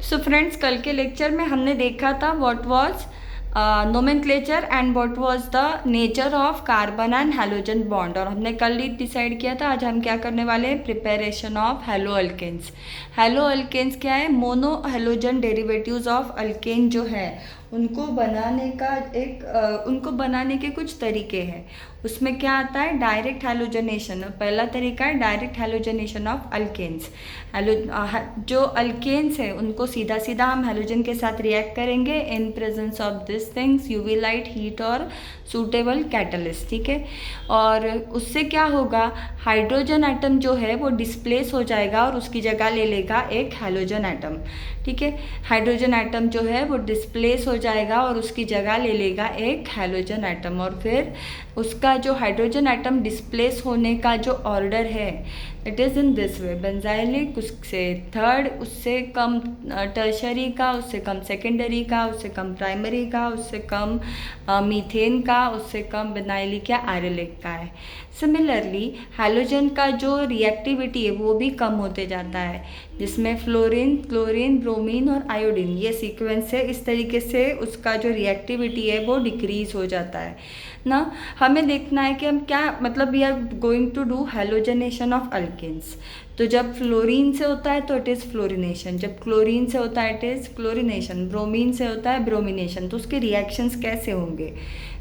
So friends, कल के lecture में हमने देखा था what was nomenclature and what was the nature of carbon and halogen bond. और हमने कल ही डिसाइड किया था आज हम क्या करने वाले हैं, preparation of hello alkanes. Haloalkanes क्या है? Mono halogen derivatives of alkane जो है उनको बनाने का उनको बनाने के कुछ तरीके हैं। उसमें क्या आता है, डायरेक्ट हैलोजनेशन। पहला तरीका है डायरेक्ट हैलोजनेशन ऑफ अल्केन्स। जो अल्केन्स है उनको सीधा सीधा हम हैलोजन के साथ रिएक्ट करेंगे इन presence of this things, UV light, heat और सूटेबल कैटलिस्ट। ठीक है, और उससे क्या होगा, हाइड्रोजन एटम जो है वो डिस्प्लेस हो जाएगा और उसकी जगह ले लेगा एक हैलोजन एटम। ठीक है, हाइड्रोजन एटम जो है वो डिस्प्लेस हो जाएगा और उसकी जगह ले लेगा एक हैलोजन एटम। और फिर उसका जो हाइड्रोजन एटम डिस्प्लेस होने का जो ऑर्डर है it is in this way, benzylic, उससे थर्ड, उससे कम टर्शरी का, उससे कम सेकेंडरी का, उससे कम प्राइमरी का, उससे कम मीथेन का, उससे कम बेनाइलिक या आयरलिक का है। सिमिलरली हैलोजन का जो रिएक्टिविटी है वो भी कम होते जाता है, जिसमें फ्लोरीन, क्लोरीन, ब्रोमीन और आयोडीन ये सीक्वेंस है। इस तरीके से उसका जो रिएक्टिविटी है वो डिक्रीज हो जाता है ना। हमें देखना है कि हम क्या मतलब we are going to do halogenation of alkanes. तो जब फ्लोरीन से होता है तो इट इज़ फ्लोरिनेशन, जब क्लोरीन से होता है इट इज़ क्लोरिनेशन, ब्रोमीन से होता है ब्रोमिनेशन। तो उसके रिएक्शंस कैसे होंगे?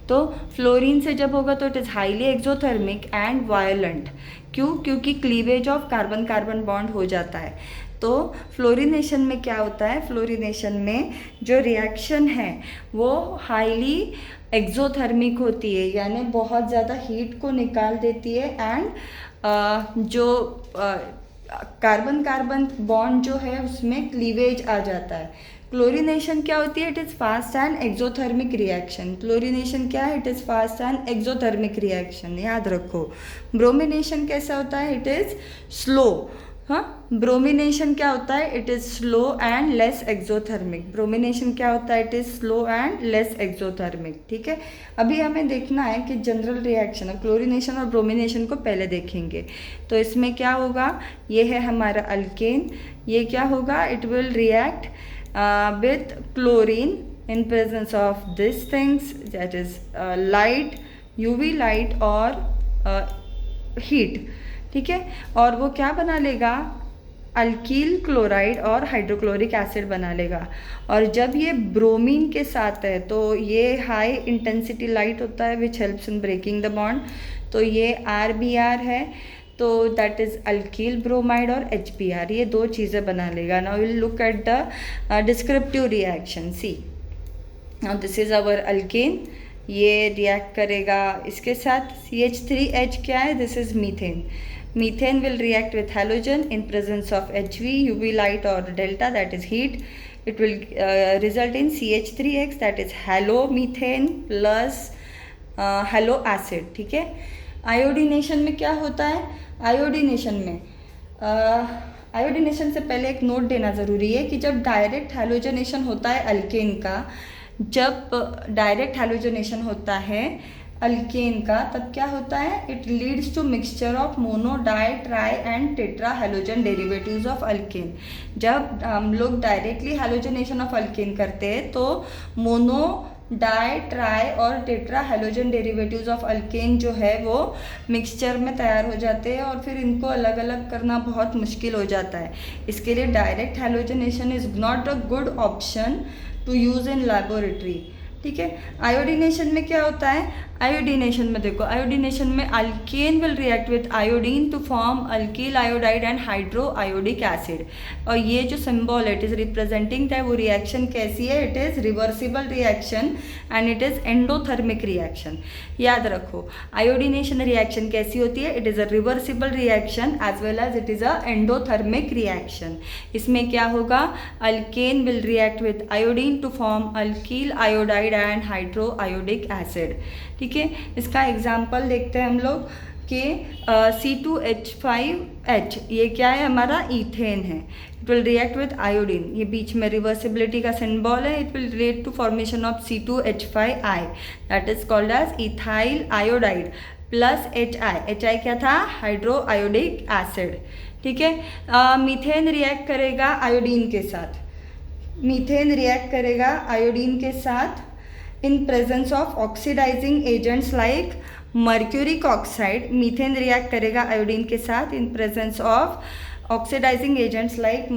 तो फ्लोरीन से जब होगा तो it is highly exothermic and violent. क्यों? क्योंकि cleavage of carbon carbon bond हो जाता है। तो फ्लोरिनेशन में क्या होता है, फ्लोरिनेशन में जो रिएक्शन है वो हाईली एक्सोथर्मिक होती है, यानी बहुत ज़्यादा हीट को निकाल देती है एंड जो कार्बन कार्बन बॉन्ड जो है उसमें क्लीवेज आ जाता है। क्लोरिनेशन क्या होती है? It is fast and exothermic reaction. Chlorination क्या है? It is fast and exothermic reaction, याद रखो। ब्रोमिनेशन कैसा होता है? It is slow. हाँ, ब्रोमिनेशन क्या होता है? It is slow and less exothermic. Bromination क्या होता है? It is slow and less exothermic. ठीक है, अभी हमें देखना है कि जनरल रिएक्शन ऑफ क्लोरिनेशन और ब्रोमिनेशन को पहले देखेंगे। तो इसमें क्या होगा, ये है हमारा अल्केन, ये क्या होगा, it will react with chlorine in presence of these things, that is light, UV light और heat। ठीक है, और वो क्या बना लेगा, अल्कील क्लोराइड और हाइड्रोक्लोरिक एसिड बना लेगा। और जब ये ब्रोमीन के साथ है तो ये हाई इंटेंसिटी लाइट होता है which helps in breaking the bond. तो ये RBr है, तो दैट इज़ अल्कील ब्रोमाइड और HBr, ये दो चीज़ें बना लेगा। Now will look at the descriptive reaction. See, now this is our alkane, ये रिएक्ट करेगा इसके साथ। CH3H क्या है? This is methane. Methane will react with halogen in presence of HV, UV light और delta that is heat. It will result in CH3X that is hello methane plus hello acid. ठीक है, iodination में क्या होता है? Iodination से पहले एक नोट देना ज़रूरी है कि जब डायरेक्ट हैलोजनेशन होता है अल्केन का, जब डायरेक्ट हैलोजनेशन होता है अल्केन का, तब क्या होता है, it leads to mixture of mono, di, tri and tetra halogen derivatives of alkane. जब हम लोग डायरेक्टली हैलोजनेशन ऑफ अल्केन करते हैं तो मोनो, डाई, ट्राई और tetra halogen derivatives of alkane जो है वो मिक्सचर में तैयार हो जाते हैं और फिर इनको अलग अलग करना बहुत मुश्किल हो जाता है। इसके लिए direct halogenation is not a good option to use in laboratory. ठीक है, आयोडीनेशन में क्या होता है? आयोडीनेशन में देखो, आयोडीनेशन में alkane will react with iodine to form alkyl iodide and hydroiodic acid. और ये जो सिंबल इट इज़ रिप्रेजेंटिंग है वो रिएक्शन कैसी है? It is reversible reaction and it is endothermic reaction. याद रखो, आयोडीनेशन रिएक्शन कैसी होती है? It is a reversible reaction as well as it is a endothermic reaction. इसमें क्या होगा, alkane will react with iodine to form alkyl iodide and hydroiodic acid. ठीक है, इसका एग्जाम्पल देखते हैं हम लोग कि C2H5H ये क्या है, हमारा ईथेन है। It will react with iodine, ये बीच में रिवर्सिबिलिटी का सिंबल है। It will relate to formation of C2H5I that is called as ethyl iodide plus HI। HI क्या था? Hydroiodic acid. ठीक है, मीथेन रिएक्ट करेगा आयोडीन के साथ। मीथेन रिएक्ट करेगा आयोडीन के साथ in presence of oxidizing agents like mercuric oxide. Methane react करेगा आयोडीन के साथ in presence of oxidizing agents like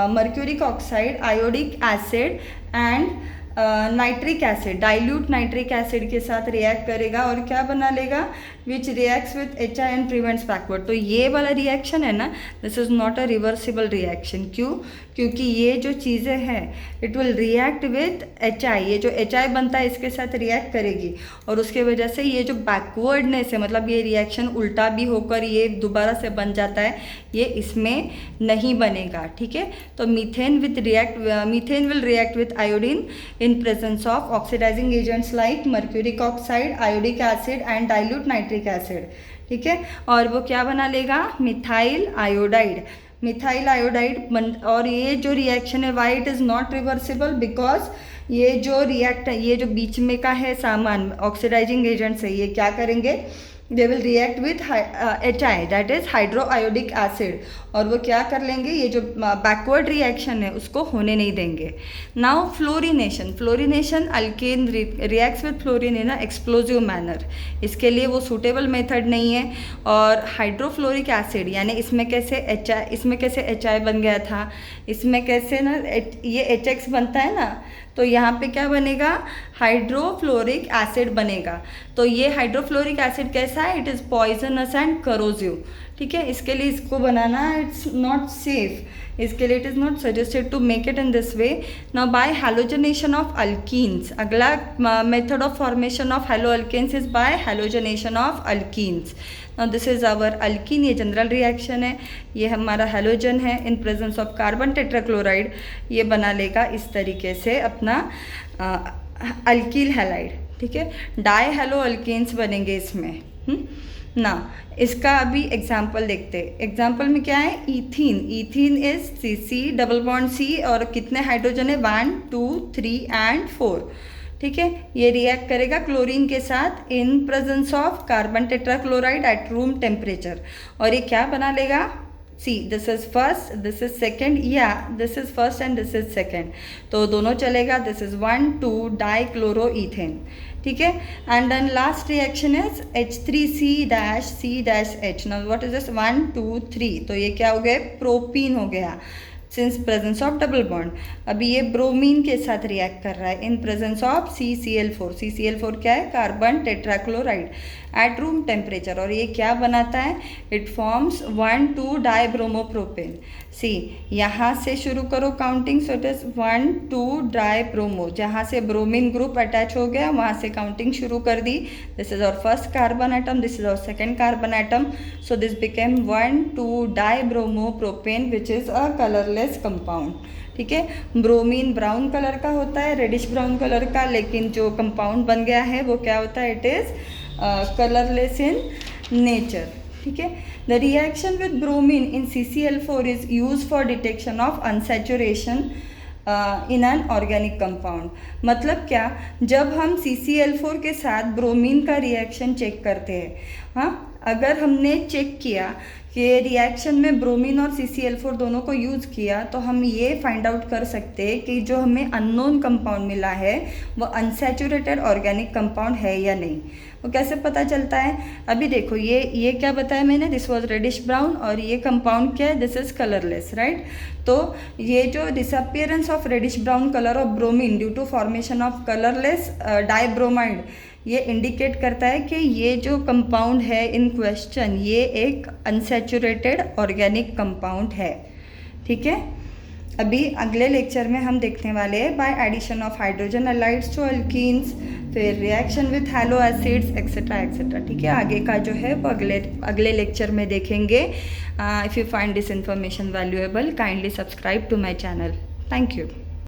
mercuric oxide, iodic acid and nitric acid. Dilute nitric acid के साथ रिएक्ट करेगा और क्या बना लेगा, which reacts with HI and prevents backward. तो ये वाला रिएक्शन है ना, this is not a reversible reaction. क्यों? क्योंकि ये जो चीज़ें हैं it will react with HI। ये जो HI बनता है इसके साथ रिएक्ट करेगी और उसके वजह से ये जो बैकवर्डनेस है, मतलब ये रिएक्शन उल्टा भी होकर ये दोबारा से बन जाता है, ये इसमें नहीं बनेगा। ठीक है, तो methane will react with iodine in presence of oxidizing agents like mercuric oxide, iodic acid and dilute nitric acid। ठीक है, और वो क्या बना लेगा, मिथाइल आयोडाइड। Methyl iodide. और ये जो रिएक्शन है why it is not reversible, because ये जो बीच में का है सामान ऑक्सीडाइजिंग एजेंट्स है, ये क्या करेंगे, they will react with HI that is hydroiodic acid, और वो क्या कर लेंगे, ये जो बैकवर्ड रिएक्शन है उसको होने नहीं देंगे। Now fluorination alkane reacts with fluorine in a explosive manner. इसके लिए वो सूटेबल मेथड नहीं है। और हाइड्रोफ्लोरिक एसिड यानी इसमें कैसे HI बन गया था, इसमें कैसे ना ये HX बनता है ना, तो यहाँ पे क्या बनेगा, हाइड्रोफ्लोरिक एसिड बनेगा। तो ये हाइड्रोफ्लोरिक एसिड कैसा है, इट इज़ पॉइजनस एंड करोजिव। ठीक है, इसके लिए इसको बनाना इट्स नॉट सेफ, इसके लिए it is not suggested to make it in this way. Now by halogenation of alkenes, अगला method of formation of hello alkanes is by halogenation of alkenes. Now this is our alkene, ये general reaction है, ये हमारा halogen है in presence of carbon tetrachloride, ये बना लेगा इस तरीके से अपना अल्कील हैलाइड। ठीक है, डाई हैलो अल्केन्स बनेंगे इसमें। ना इसका अभी एग्जाम्पल देखते हैं। एग्जाम्पल में क्या है, ethene is CC double bond C और कितने हाइड्रोजन है, 1 2 3 एंड 4। ठीक है, ये रिएक्ट करेगा क्लोरीन के साथ in presence of carbon tetrachloride at room temperature, और ये क्या बना लेगा, see this is first, this is second, या this is first and this is second, तो दोनों चलेगा। This is 1 2 dichloroethane. ठीक है, and then last reaction is H3C-C-H। Now what is this, 1 2 3, तो ये क्या हो गया, प्रोपीन हो गया since presence of double bond. अभी ये ब्रोमीन के साथ रिएक्ट कर रहा है in presence of CCl4। CCl4 क्या है, carbon tetrachloride at room temperature, और ये क्या बनाता है, इट फॉर्म्स 1 2 डाइब्रोमोप्रोपेन। सी यहाँ से शुरू करो counting, so it is 1 2 dibromo, जहाँ से ब्रोमीन ग्रुप अटैच हो गया वहाँ से काउंटिंग शुरू कर दी। This is our first carbon atom, this is our second carbon atom, so this became 1 2 dibromopropane which is a colourless compound. ठीक है, ब्रोमीन ब्राउन कलर का होता है, रेडिश ब्राउन कलर का, लेकिन जो कंपाउंड बन गया है वो क्या होता है, it is colourless in nature. ठीक है, the reaction with bromine in CCl4 is use for detection of unsaturation in an organic compound. मतलब क्या, जब हम CCl4 के साथ ब्रोमीन का रिएक्शन चेक करते हैं, हाँ, अगर हमने चेक किया कि रिएक्शन में ब्रोमीन और CCl4 दोनों को यूज़ किया, तो हम ये फाइंड आउट कर सकते हैं कि जो हमें अननोन कंपाउंड मिला है वो अनसैचुरेटेड ऑर्गेनिक कंपाउंड है या नहीं। वो कैसे पता चलता है, अभी देखो ये क्या बताया मैंने, दिस वाज रेडिश ब्राउन, और ये कंपाउंड क्या है, दिस इज कलरलेस, राइट। तो ये जो disappearance of reddish brown colour of bromine due to formation of colourless dibromide, ये इंडिकेट करता है कि ये जो कंपाउंड है इन क्वेश्चन ये एक अनसैचुरेटेड ऑर्गेनिक कंपाउंड है। ठीक है, अभी अगले लेक्चर में हम देखने वाले हैं by addition of hydrogen halides to alkenes, फिर reaction with halo acids etcetera etcetera. ठीक है, आगे का जो है वो अगले लेक्चर में देखेंगे। If you find this information valuable, kindly subscribe to my channel. Thank you.